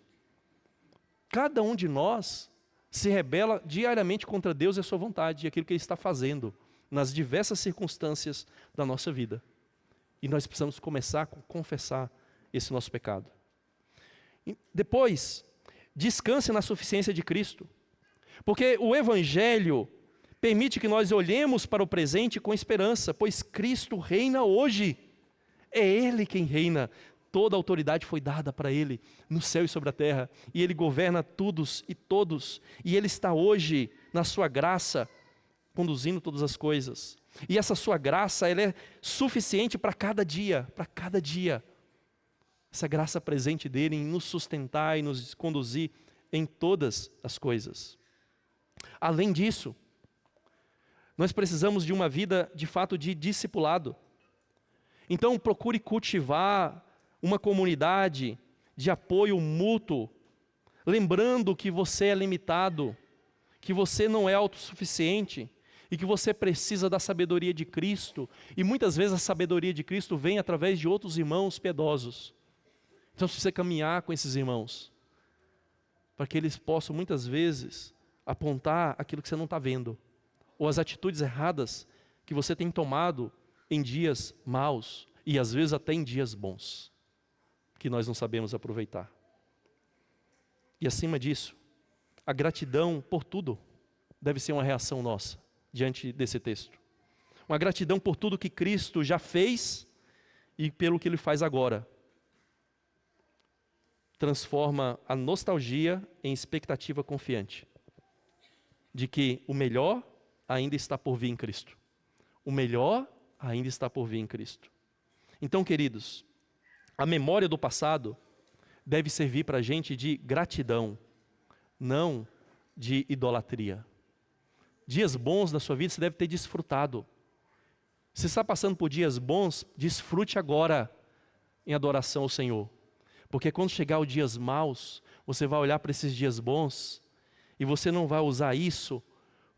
Cada um de nós se rebela diariamente contra Deus e a sua vontade, e aquilo que Ele está fazendo nas diversas circunstâncias da nossa vida. E nós precisamos começar a confessar esse nosso pecado. E depois, descanse na suficiência de Cristo. Porque o Evangelho permite que nós olhemos para o presente com esperança, pois Cristo reina hoje. É Ele quem reina. Toda a autoridade foi dada para Ele, no céu e sobre a terra. E Ele governa todos e todos. E Ele está hoje, na sua graça, conduzindo todas as coisas. E essa sua graça, ela é suficiente para cada dia, para cada dia. Essa graça presente dele em nos sustentar e nos conduzir em todas as coisas. Além disso, nós precisamos de uma vida, de fato, de discipulado. Então, procure cultivar uma comunidade de apoio mútuo, lembrando que você é limitado, que você não é autossuficiente, e que você precisa da sabedoria de Cristo, e muitas vezes a sabedoria de Cristo vem através de outros irmãos piedosos. Então você precisa caminhar com esses irmãos, para que eles possam muitas vezes apontar aquilo que você não está vendo, ou as atitudes erradas que você tem tomado em dias maus, e às vezes até em dias bons, que nós não sabemos aproveitar. E acima disso, a gratidão por tudo deve ser uma reação nossa diante desse texto. Uma gratidão por tudo que Cristo já fez e pelo que Ele faz agora. Transforma a nostalgia em expectativa confiante de que o melhor ainda está por vir em Cristo. O melhor ainda está por vir em Cristo. Então, queridos, a memória do passado deve servir para a gente de gratidão, não de idolatria. Dias bons da sua vida você deve ter desfrutado. Se está passando por dias bons, desfrute agora em adoração ao Senhor. Porque quando chegar os dias maus, você vai olhar para esses dias bons e você não vai usar isso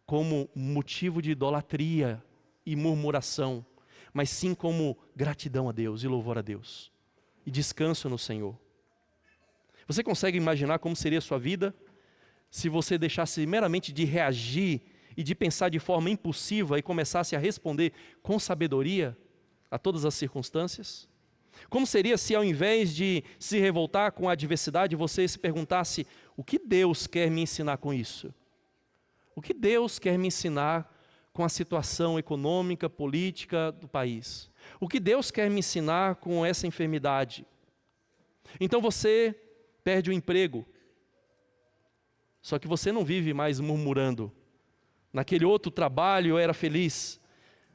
como motivo de idolatria e murmuração, mas sim como gratidão a Deus e louvor a Deus. E descanso no Senhor. Você consegue imaginar como seria a sua vida se você deixasse meramente de reagir e de pensar de forma impulsiva e começasse a responder com sabedoria a todas as circunstâncias? Como seria se ao invés de se revoltar com a adversidade, você se perguntasse, o que Deus quer me ensinar com isso? O que Deus quer me ensinar com a situação econômica, política do país? O que Deus quer me ensinar com essa enfermidade? Então você perde o emprego, só que você não vive mais murmurando. Naquele outro trabalho eu era feliz,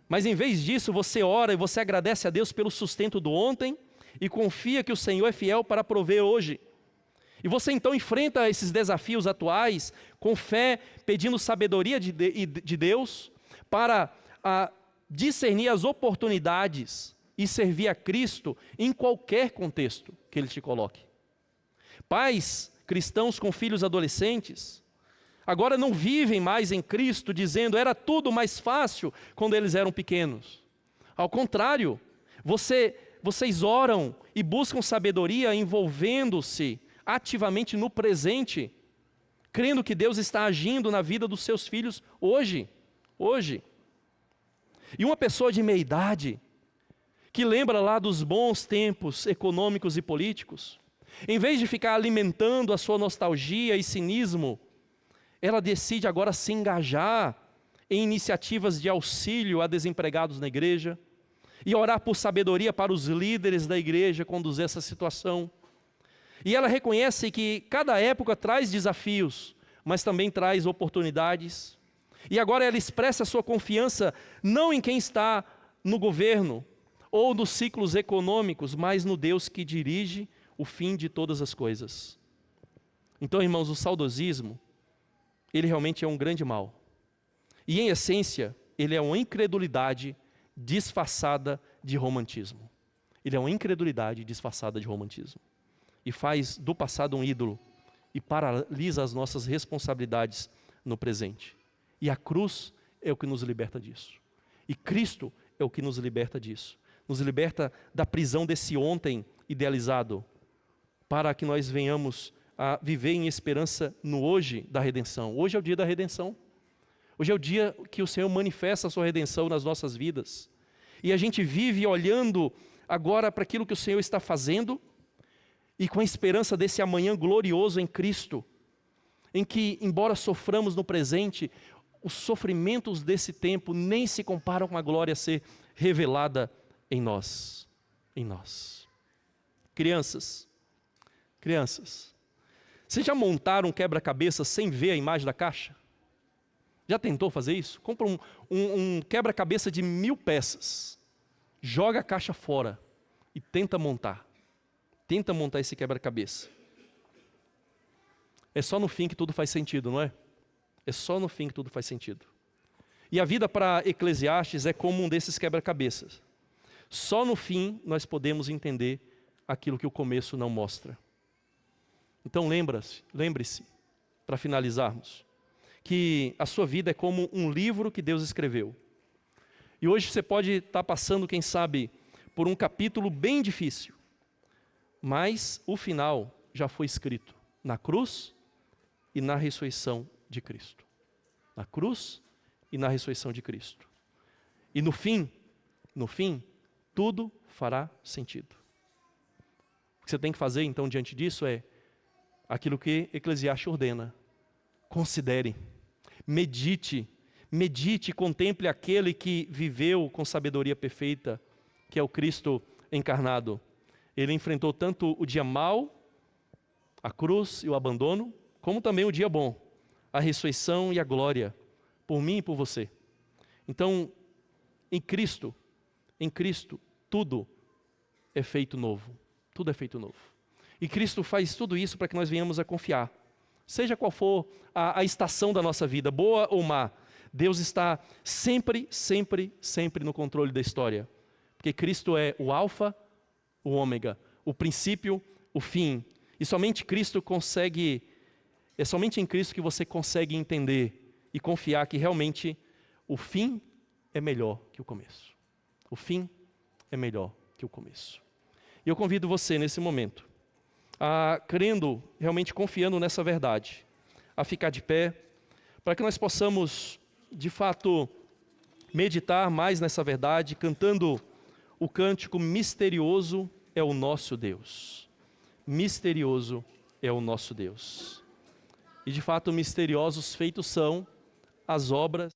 mas em vez disso você ora e você agradece a Deus pelo sustento do ontem e confia que o Senhor é fiel para prover hoje. E você então enfrenta esses desafios atuais com fé, pedindo sabedoria de Deus para discernir as oportunidades e servir a Cristo em qualquer contexto que Ele te coloque. Pais cristãos com filhos adolescentes, agora não vivem mais em Cristo dizendo era tudo mais fácil quando eles eram pequenos. Ao contrário, vocês oram e buscam sabedoria envolvendo-se ativamente no presente, crendo que Deus está agindo na vida dos seus filhos hoje. E uma pessoa de meia idade, que lembra lá dos bons tempos econômicos e políticos, em vez de ficar alimentando a sua nostalgia e cinismo, ela decide agora se engajar em iniciativas de auxílio a desempregados na igreja e orar por sabedoria para os líderes da igreja conduzir essa situação. E ela reconhece que cada época traz desafios, mas também traz oportunidades. E agora ela expressa a sua confiança não em quem está no governo ou nos ciclos econômicos, mas no Deus que dirige o fim de todas as coisas. Então, irmãos, o saudosismo, ele realmente é um grande mal. E em essência, ele é uma incredulidade disfarçada de romantismo. Ele é uma incredulidade disfarçada de romantismo. E faz do passado um ídolo e paralisa as nossas responsabilidades no presente. E a cruz é o que nos liberta disso. E Cristo é o que nos liberta disso. Nos liberta da prisão desse ontem idealizado, para que nós venhamos a viver em esperança no hoje da redenção. Hoje é o dia da redenção. Hoje é o dia que o Senhor manifesta a sua redenção nas nossas vidas. E a gente vive olhando agora para aquilo que o Senhor está fazendo e com a esperança desse amanhã glorioso em Cristo, em que, embora soframos no presente, os sofrimentos desse tempo nem se comparam com a glória a ser revelada em nós. Crianças, vocês já montaram um quebra-cabeça sem ver a imagem da caixa? Já tentou fazer isso? Compra um quebra-cabeça de 1000 peças, joga a caixa fora e tenta montar esse quebra-cabeça. É só no fim que tudo faz sentido, não é? É só no fim que tudo faz sentido. E a vida para Eclesiastes é como um desses quebra-cabeças. Só no fim nós podemos entender aquilo que o começo não mostra. Então lembre-se, para finalizarmos, que a sua vida é como um livro que Deus escreveu. E hoje você pode estar passando, quem sabe, por um capítulo bem difícil, mas o final já foi escrito na cruz e na ressurreição de Cristo. Na cruz e na ressurreição de Cristo. E no fim, tudo fará sentido. O que você tem que fazer, então, diante disso é aquilo que Eclesiastes ordena. Considere, medite, contemple aquele que viveu com sabedoria perfeita, que é o Cristo encarnado. Ele enfrentou tanto o dia mau, a cruz e o abandono, como também o dia bom, a ressurreição e a glória, por mim e por você. Então, em Cristo, tudo é feito novo. Tudo é feito novo. E Cristo faz tudo isso para que nós venhamos a confiar. Seja qual for a estação da nossa vida, boa ou má, Deus está sempre no controle da história. Porque Cristo é o alfa, o ômega, o princípio, o fim. E somente é somente em Cristo que você consegue entender e confiar que realmente o fim é melhor que o começo. O fim é melhor que o começo. E eu convido você nesse momento, crendo, realmente confiando nessa verdade, a ficar de pé, para que nós possamos, de fato, meditar mais nessa verdade, cantando o cântico misterioso é o nosso Deus. Misterioso é o nosso Deus. E de fato, misteriosos feitos são as obras